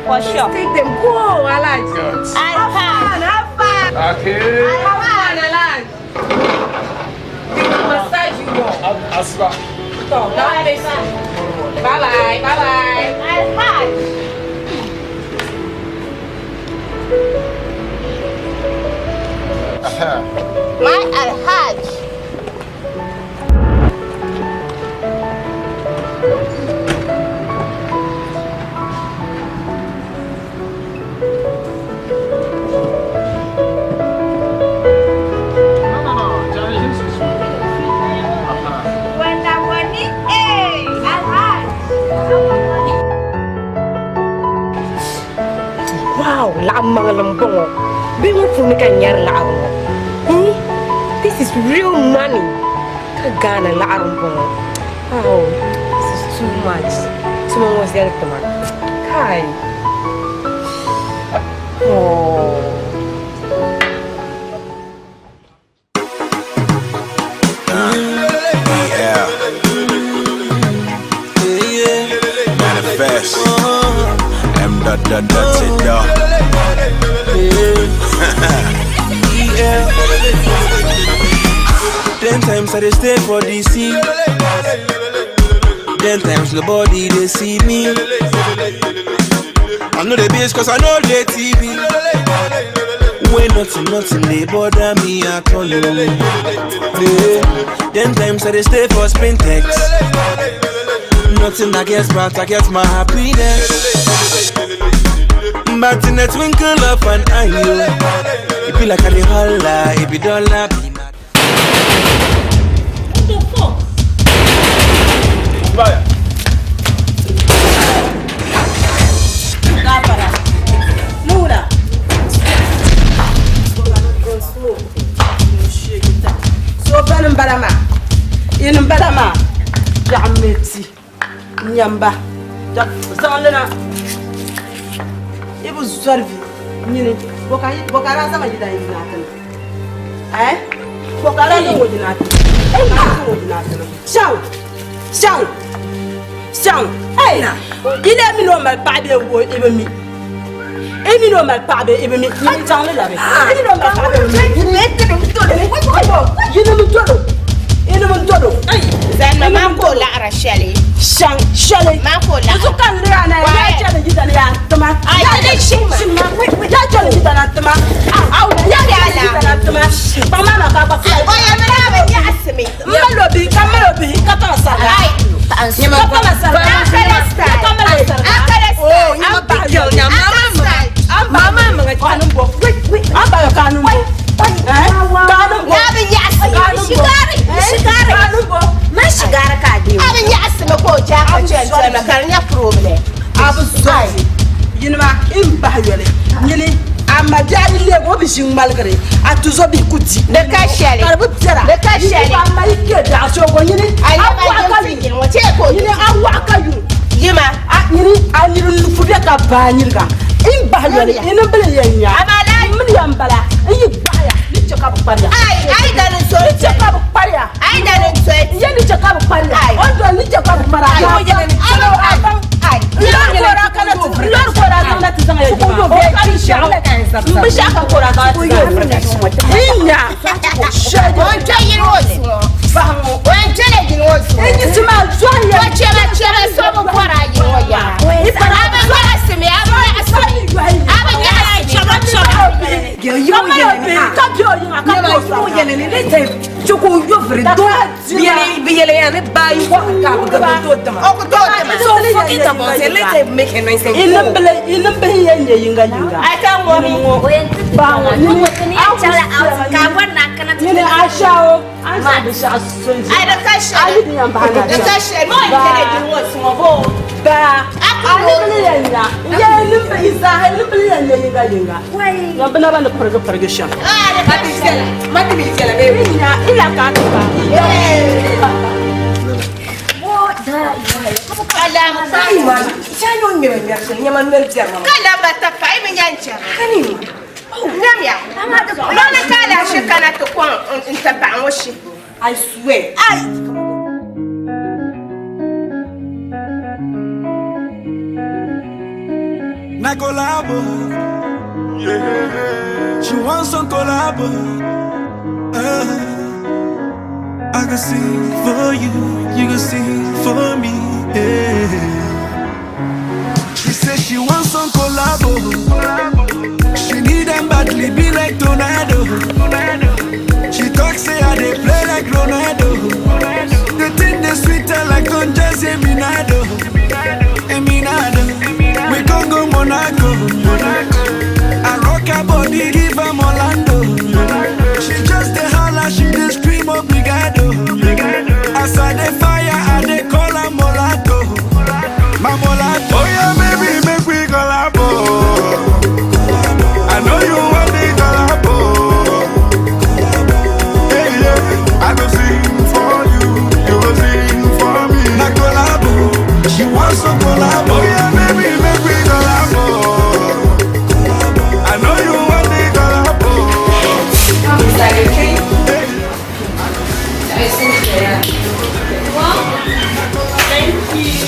For sure. Take them. Go, I like. Have fun. Okay. Have fun, I like. Massage you more. Asma. Stop. Bye-bye. Bye-bye. Have fun. My Alhaj. Wow, mga lambong. Bingo po ni kanyar laang. This is real money. Kagana laang po. Wow, this is too much. Sumangos yan ito man. Kai. Oh. Yeah. Manifest. That's it, dog. Yeah. 10 times I dey stay for DC. 10 times the body they see me. I know the bass cause I know the TV. When nothing they bother me at all. Yeah. 10 times I dey stay for Spintex. Nothing I guess but I get my happiness. But in a twinkle of an eye, it be like a holla, it be dollar. What the fuck? Bye. Luna. So banum balama. Inum balama. Jameti. Nyamba. Zalena. Ibu servi. Nyini. Bokara sama jida yinatan. Bokara no jinatan. Shang. Hey. Ila mi no mal pa be wo ibe mi. Emi no mal pa be ibe mi. Ni tang la be. Emi no mal pa be. Ni mette dum to de. Yina mi todo. Ina mi todo. Zan ma ko la arashali. Shang. Ma ko la. Su kan le ana ya jale jida ya tama. Ay dai shi. Ya jale jida na tama. Au ya jida na tama. Ba mama ka ba. O ya me na be ya asmi. Melobi ka ta sa. Ay. Ni ma pa masara. Oh, ni ma big girl na mama mga kanum bo. Aba yo kanum bo. Kanum bo. Ya be ya asmi. Shigari. Kanum bo. Ma shigara ka di. Aba ya asmi ko ja ka chen ma kan ya problem. Abu sai. Yinma imba yole. Nyini amajari le wo bi shin malgare. Atuzo bi kuti. De ka shele. Karbu tera. De ka shele. Amma ike da so go nyini. Awa ka yu. Wo che ko Nyini awa ka yu. Yima. Nyini aniru lufude ka ba nyirga. Imba yole. Ina bele yenya. Abala. Mun yambala. Yi baya. Ni cheka bu paria. Ai da ni so. Ni cheka bu paria. Ai da ni so. Ye ni cheka bu paria. Ondo ni cheka bu paria. Ai wo ye ni chelo abang. Ai. Lor kora kana tu. Lor kora kana tu zanga ye. Ko be kisha. Mbishaka kora kana tu. Inya. Onjo yin wosi. Onjo le yin wosi. Enyi sima zwaye. Chela so mo kora yin woya. Ipara ba so asimi aba asimi. Aba nya chela. Yo ka bio yin aka ko sa. Yo yele ni lete. Choko yo vredo. Biele ya ne bayi ko ka ga do tama. O ko do tama. So forget about it. Let's make a nice thing. Inambe yenye yinga. Ai ka mo mi. Ba Ni ni chala out ka wana kana ni ashao. Asa bisha so. Ai da kashi. Ai ni yamba na. Da kashi. Mo kere yin wosi mo bo. Ba. Ani yenya. Ye nimbe isa, nimbe yenye yinga. Wai. Ngabana bana parga sha. Ah da kashi. Mati bi kela be. Ila ka ta. Alam Iman, saya nyamber nyaman merjar mama. kala bata pai me yancha. Kani. Nyam ya. Lona kala shi kana to kon ntaba woshi. I swear. Ai. na collabo. Yeah. She wants some collabo. I can sing for you, you can sing for me. Yeah. She says she wants some collabo. She need them badly, be like tornado. She talks say I they play like Ronaldo. The thing they sweeter like Conjas Eminado. Eminado. We can go Monaco. I rock her body, give her Orlando. She just the holla, she the scream obrigado. As I the fire, I they call her Molato. My Molato. Oh yeah, baby, make we collabo. I know you want me collabo. Hey yeah, I go sing for you, you go sing for me. Na collabo, she wants some collabo. Oh yeah, baby, make we collabo. I know you want me collabo. Come inside, okay? Thank you.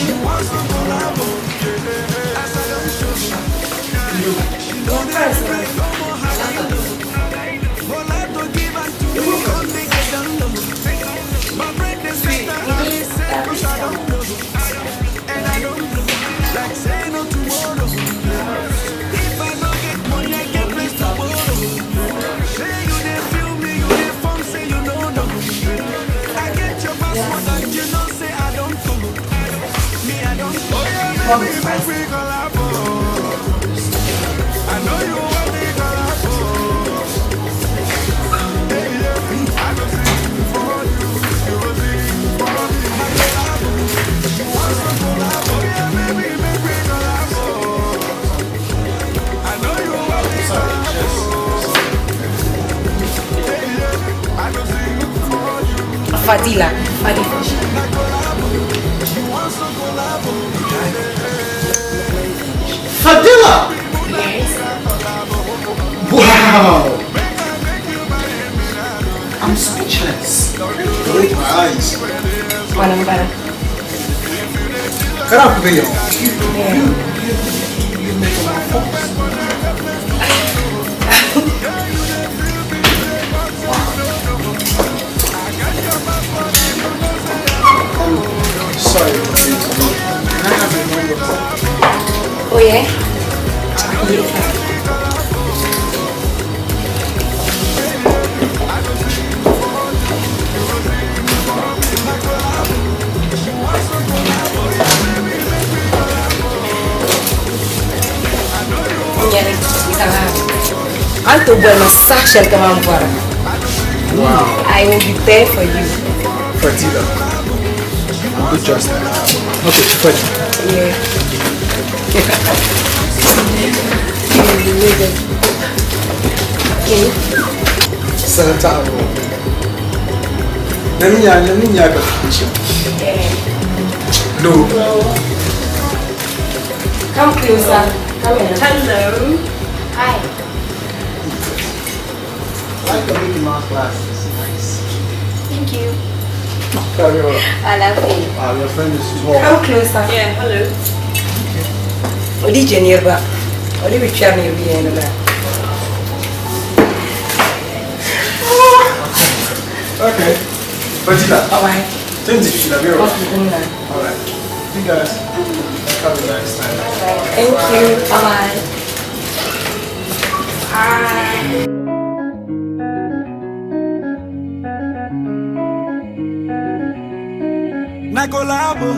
Fadila. Fadila! Wow! I'm speechless. Look at my eyes. Manambara. Caraca, velho. Sorry, can I have your number? Oh yeah? Yeah. Anto bueno Sachel kama mvara. Wow. I will be there for you. Fadila. I'm good just now. Okay, Fadila. Yeah. Okay. Sanitaro. Naminya ga kitchen. No. Come closer. Come here. Hello. Hi. I like the Mickey Mouse glasses. Nice. Thank you. Carry on. I love you. Your friend is small. Come closer. Yeah, hello. Odi jenirba. Odi bichar ni biye na. Okay. Fadila. Alright. Things you should have your Okay, good. Alright. You guys. Have a nice time. Thank you. Bye. Bye. Na collabo.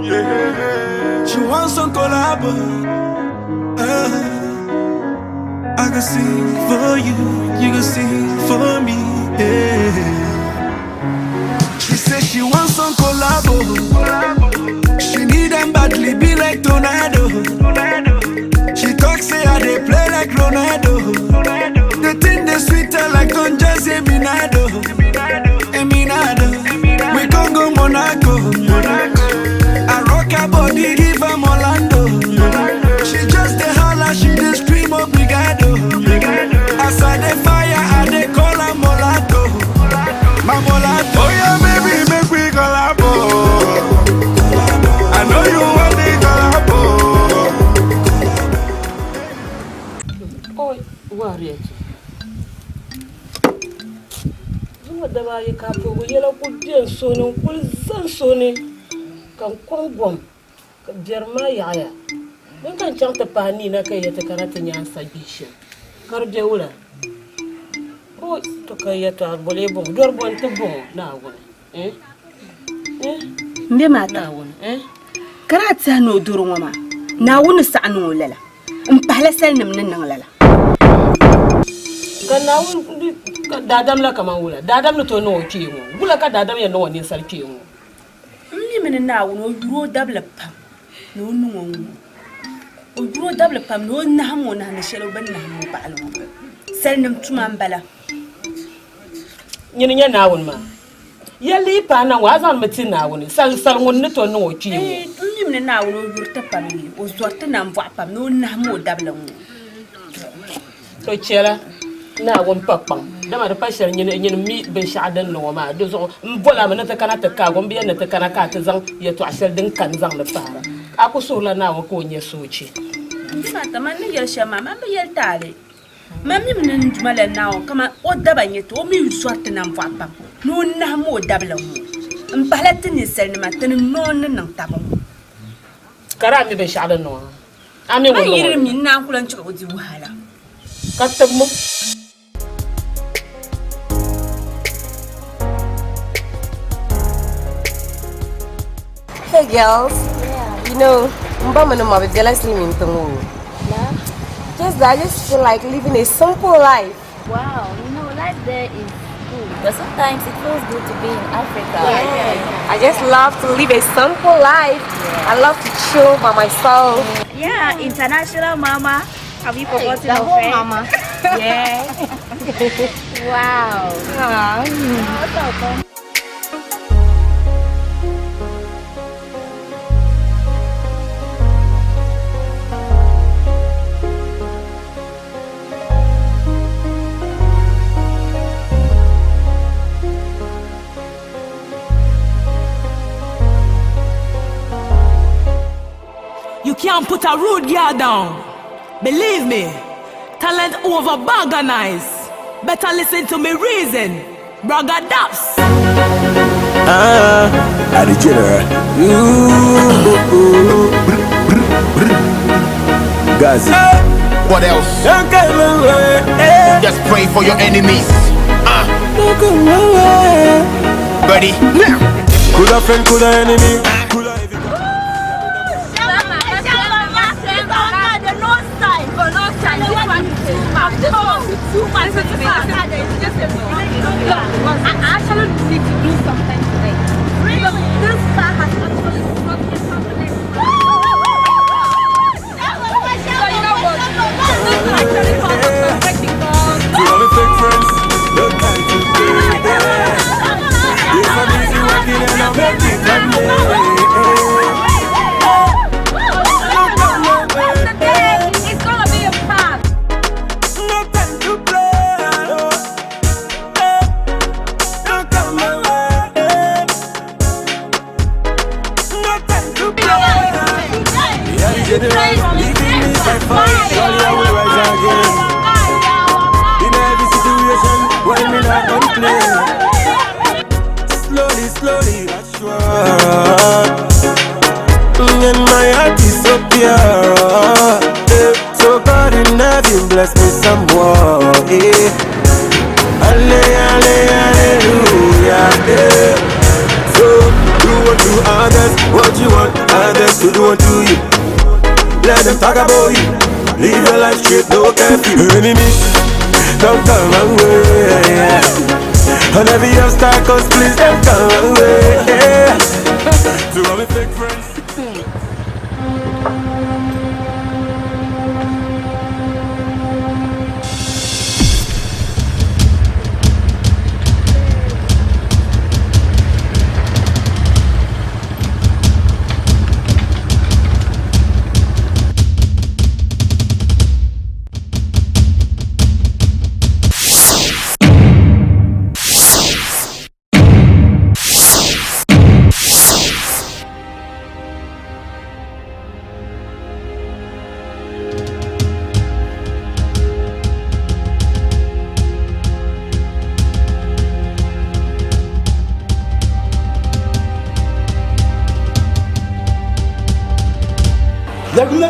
Yeah. She wants some collabo. I can sing for you, you can sing for me. Yeah. She says she wants some collabo. She need them badly, be like tornado. She talks say I they play like Ronaldo. The thing they sweeter like Conjas Eminado. Eminado. We can go Monaco. I rock her body, give her Orlando. She just the holla, she the scream obrigado. As I the fire, I they call her Molato. My Molato. Oh yeah, baby, make we collabo. I know you want me collabo. WARIATU. Zuma daba yi kapo go yela ku den soni ku zan soni kan kongom ka jerma yaya. Den kan chanta pani na kai yata karata nya submission. Kar de wula. Oh to kai yata bole bon dor bon te bon na wona. Mbe mata karata no duru ngoma na wona sa'anu lala mpahla salnim nan lala kana won dadam la kama wula dadam no to no kiwo wula ka dadam ya no woni sal kiwo mni min na wono duro dabla pam no no o duro dabla pam no na hamo na na shelo ban na hamo ba alwo salnim tuma mbala nyini nya na won ma yali pa na wa zan metin na woni sal ngun ne to no kiwo mni min na wono durta pam ni o zorta na mva pam no na hamo dabla ngo to chela na won papang dama da pashar nyini mi ben sha'adan no ma do zo mbola ma ta kana ta ka gon biyan ta kana ka ta zan ya to ashar din kan zan da fara aku so la na wa ko nye soci ndima ta man ne yel shama ma be yel tale mami min jumala na kama o daba nyeto o mi sorte na mva pam no na mo dabla mo mpalati ni sel ni ma tan no nan tabon kara mi ben sha'adan no ami mo yiri mi na kulan ci ko di wahala katam mo. Hey girls, you know, I just feel like living a simple life. Wow, you know, life there is good, but sometimes it feels good to be in Africa. I just love to live a simple life. I love to chill by myself. Yeah, international mama. Have you forgotten the your whole friend? mama. Yeah. Wow. What's up? You can't put a rude girl down. Believe me, talent over organize. Better listen to me reason. Brother Daps. ACHIRI. Gazi. What else? Just pray for your enemies. Ready? Now. Coulda friend, coulda enemy. I actually need to do something today. Really? This car has actually brought me something. So you know what? This is actually part of the because You want me fake friends? Don't try to play. Yes, I'm easy working and I'm making money. it's gonna be a path. No time to play. Don't come my way. No time to play. Yeah, you get it right. Leaving me by fire. Surely I will rise again. In every situation, when me not on play. Slowly, slowly, that's sure. And my heart is so pure. So God in heaven bless me some more. Hallelujah. So do unto others what you want others to do unto you. Let them talk about you. Live your life straight, no curfew. Enemies, don't come away. And every obstacle, please don't come away. To all my fake friends.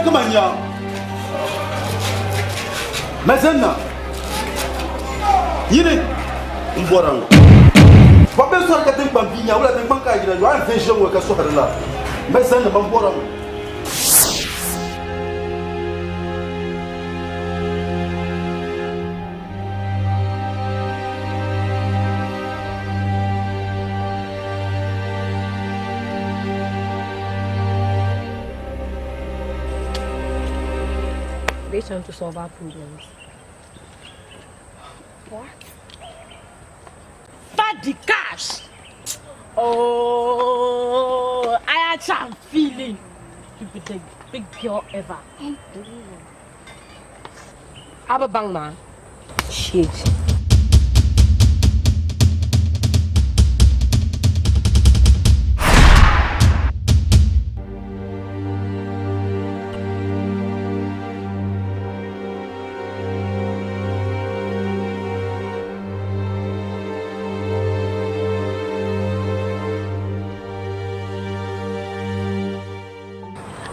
comment ya? Mais Zena, yini mborang. Ba ben so ka tin pampinya wala tin banka jira yo an vision wa ka so hadala. Mais Zena mborang. They trying to solve our problems. What? FADI cash. Oh, I am feeling. You be the big girl ever. Abang man. Shit.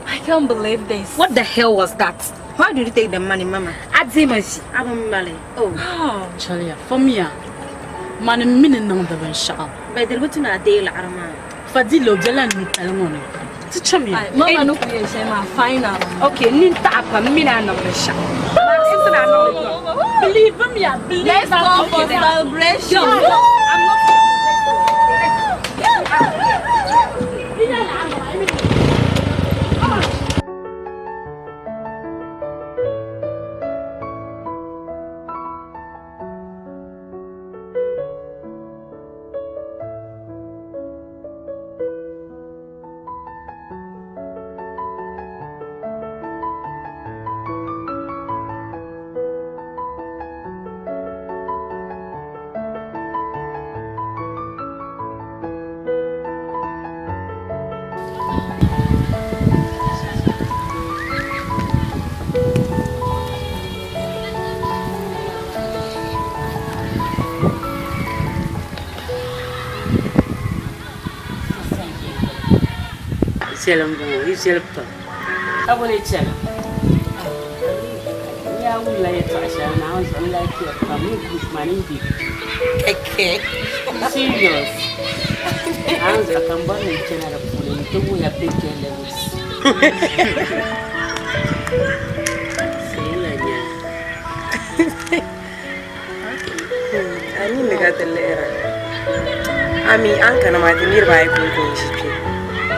I can't believe this. What the hell was that? Why did you take the money, Mama? Adzimaji, Abamale. Oh, Charlie, for me, man, a minute on the shop. but they're going to a day like Arama. FADI Lobela and Talmon. Teach me. Mama, no creation, my final. Okay, Ninta Apa, Mina number shop. Believe me, believe. Let's go for celebration. I'm not. Iselpa. Abole chela. Ya wula ya tasha na house on like your family group money big. Okay. Serious. House I can buy in chela full to we have big levels. Ani megatellera. Ami anka na matinir ba ko ko shipi.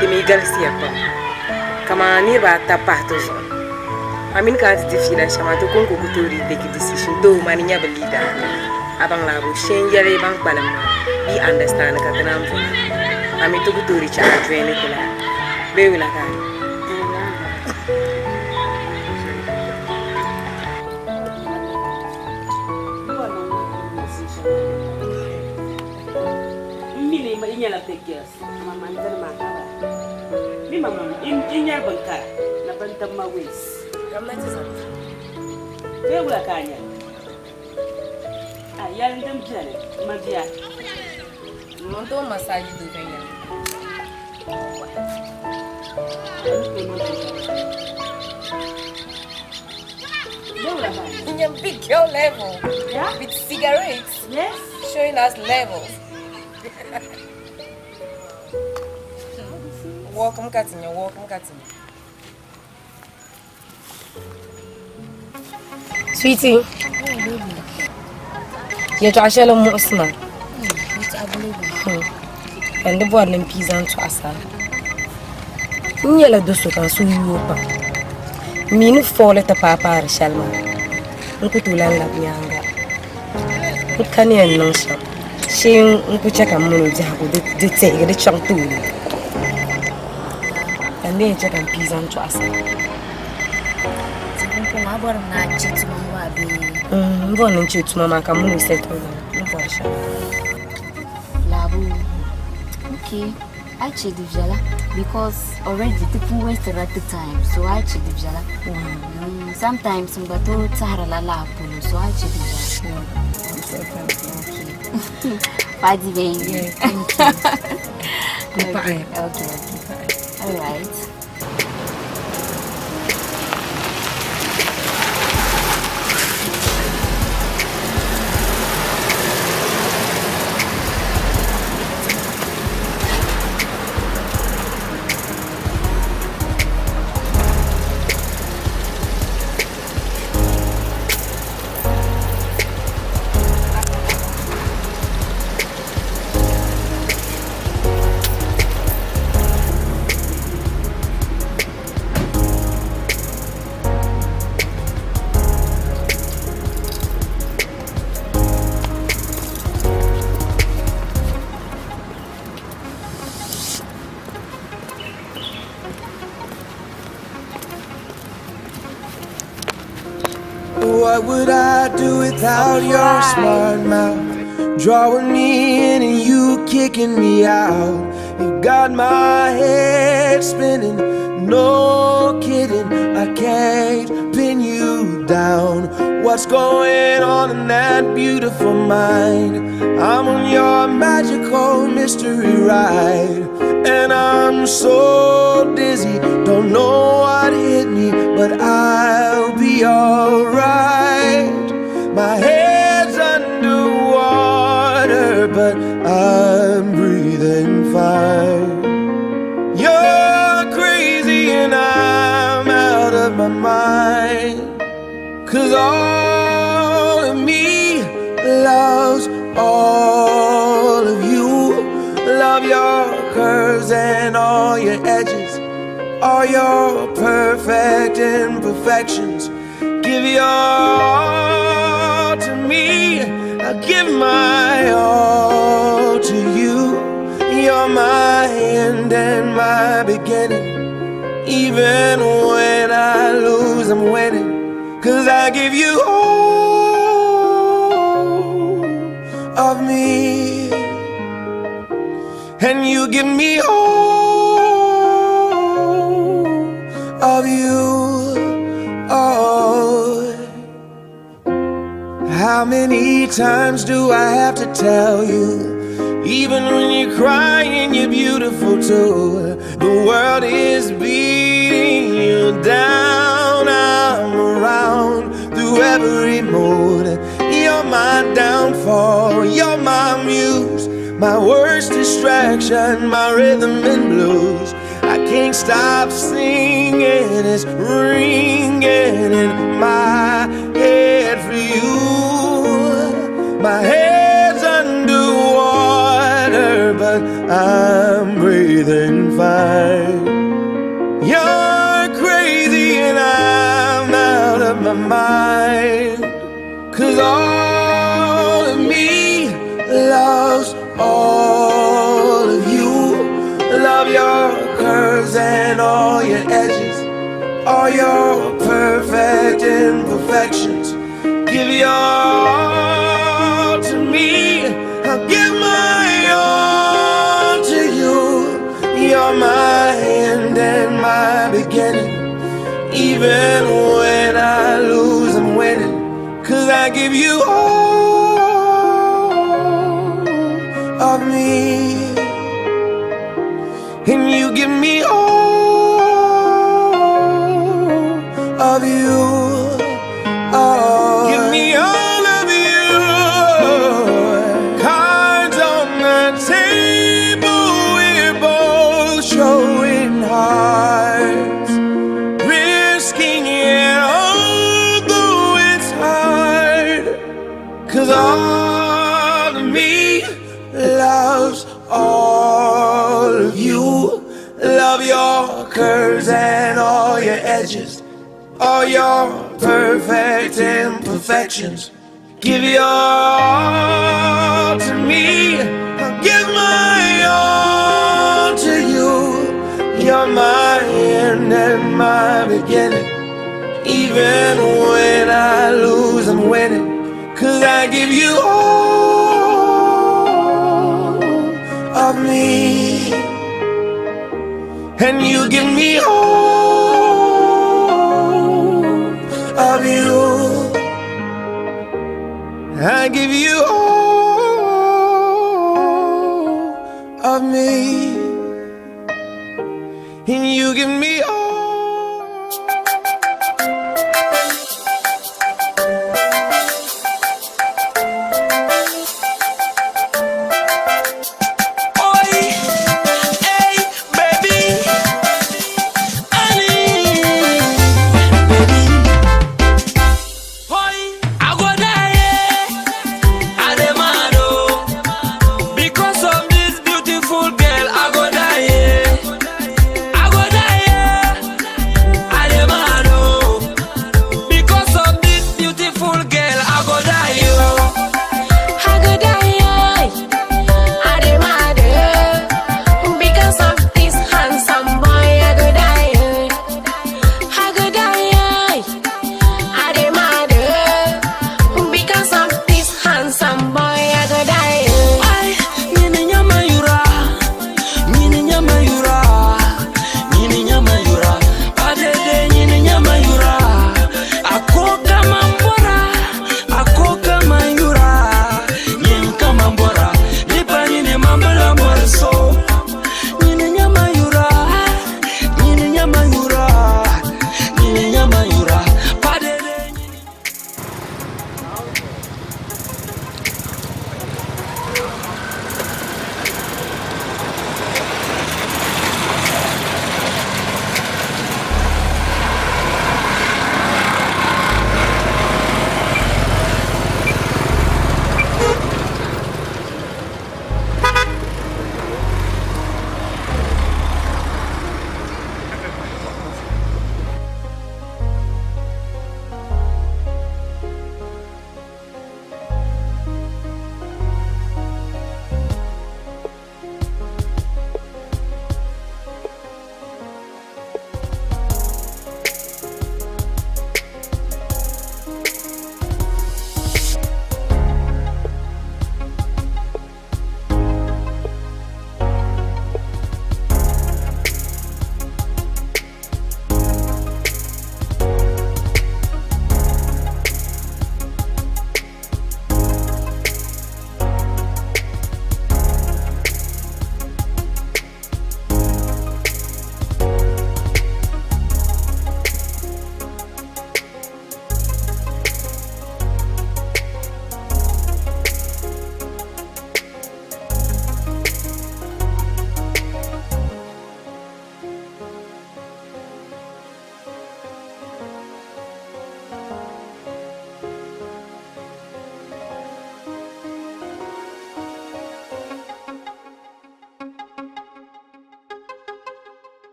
Demi Garcia pa. Kama ni ba tapato zo. Amin ka tifila shama to konko kutori take decision do maninya belida. Abang labo shen yare bang palam. Be understand ka tanam. Ami to kutori cha advene kula. Be wila ka. La pegas, mama ndana makaba. Mi mama inyar bankara na bantam ma wes. Gamnati sa. Be wala kanya. Ah ya ndam jare mabiya. Mon to massage do kanya. In your big girl level. Yeah? With cigarettes. Yes. Showing us levels. Welcome, Katina. Welcome, Katina. Sweetie. You're trying to most now. And the board and peas and twassa. Yellow dosu can sue you open. Mean fall at the papa, Shalma. Look at Ulan Labianga. What can you announce? She will check a moon the take the chunk to you. And then check and peas and trust. One and cheat to Mamma come settle. Labu. Okay, I check the Vjala because already the people wasted at the time, so I check the Vjala. Sometimes I'm going to Sahara La Polo, so I check the Vjala. Okay. FADI baby. Okay. All right. What would I do without your smart mouth? Drawing me in and you kicking me out. You got my head spinning, no kidding. I can't pin you down. What's going on in that beautiful mind? I'm on your magical mystery ride, and I'm so dizzy, don't know what hit me, but I'll be alright. My head's underwater, but I'm breathing fine. You're crazy and I'm out of my mind, 'cause all of me loves all of you. Love your curves and all your edges, all your perfect imperfections. Give your all to me, I give my all to you. You're my end and my beginning. Even when I lose, I'm winning, 'cause I give you all of me, and you give me all of you. Oh, how many times do I have to tell you? Even when you're crying, you're beautiful too. The world is beating you down. I'm around through every mood. You're my downfall, you're my muse, my worst distraction, my rhythm and blues. I can't stop singing, it's ringing in my head for you. My head's underwater, but I'm breathing fine. You're crazy and I'm out of my mind, 'cause all of me loves all of you. Love your curves and all your edges, all your perfect imperfections. Give your all to me, I'll give my all to you. You're my end and my beginning. Even when I lose, I'm winning, 'cause I give you all of me, and you give me all of you. Oh, give me all of you. Cards on the table, we're both showing hearts, risking it although it's hard, 'cause all of me loves all of you. Love your curves and all your edges, all your perfect imperfections. Give your all to me, I'll give my all to you. You're my end and my beginning. Even when I lose, I'm winning, 'cause I give you all of me, and you give me all of you. I give you all of me, and you give me all. Because of this beautiful girl, I go die.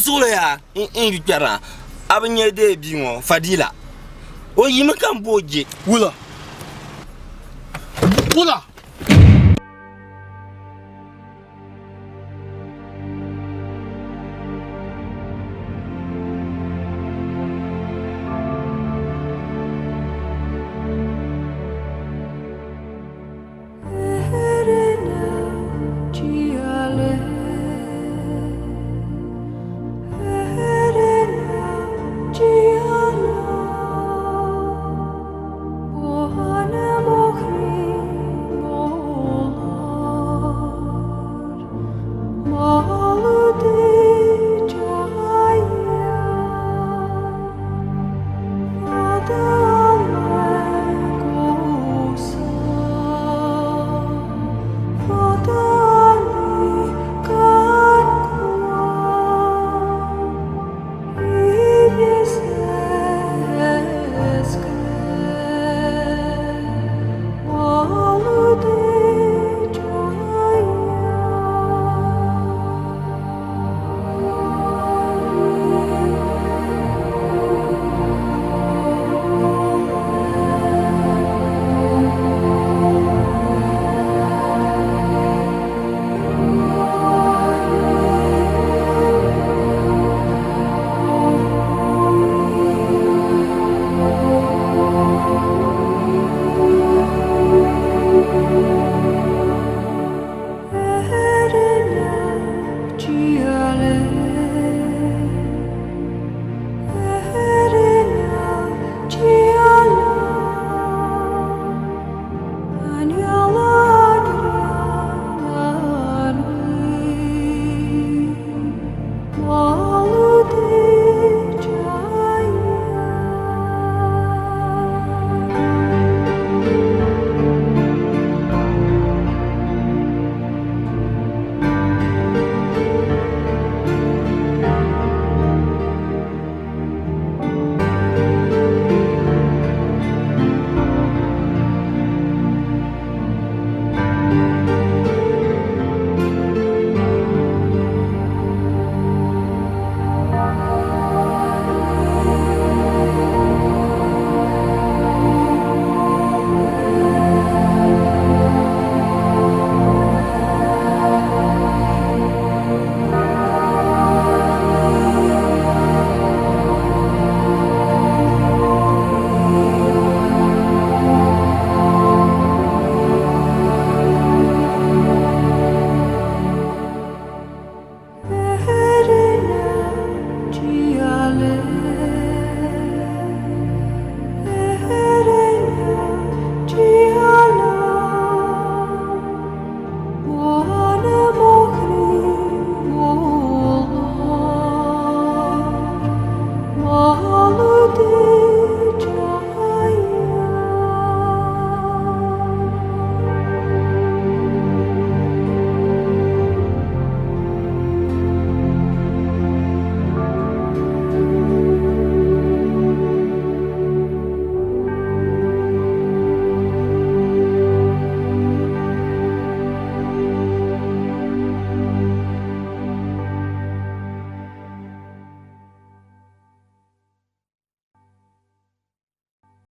solo ya in bikara abanye de bi won fadila o yimi kan boje Wula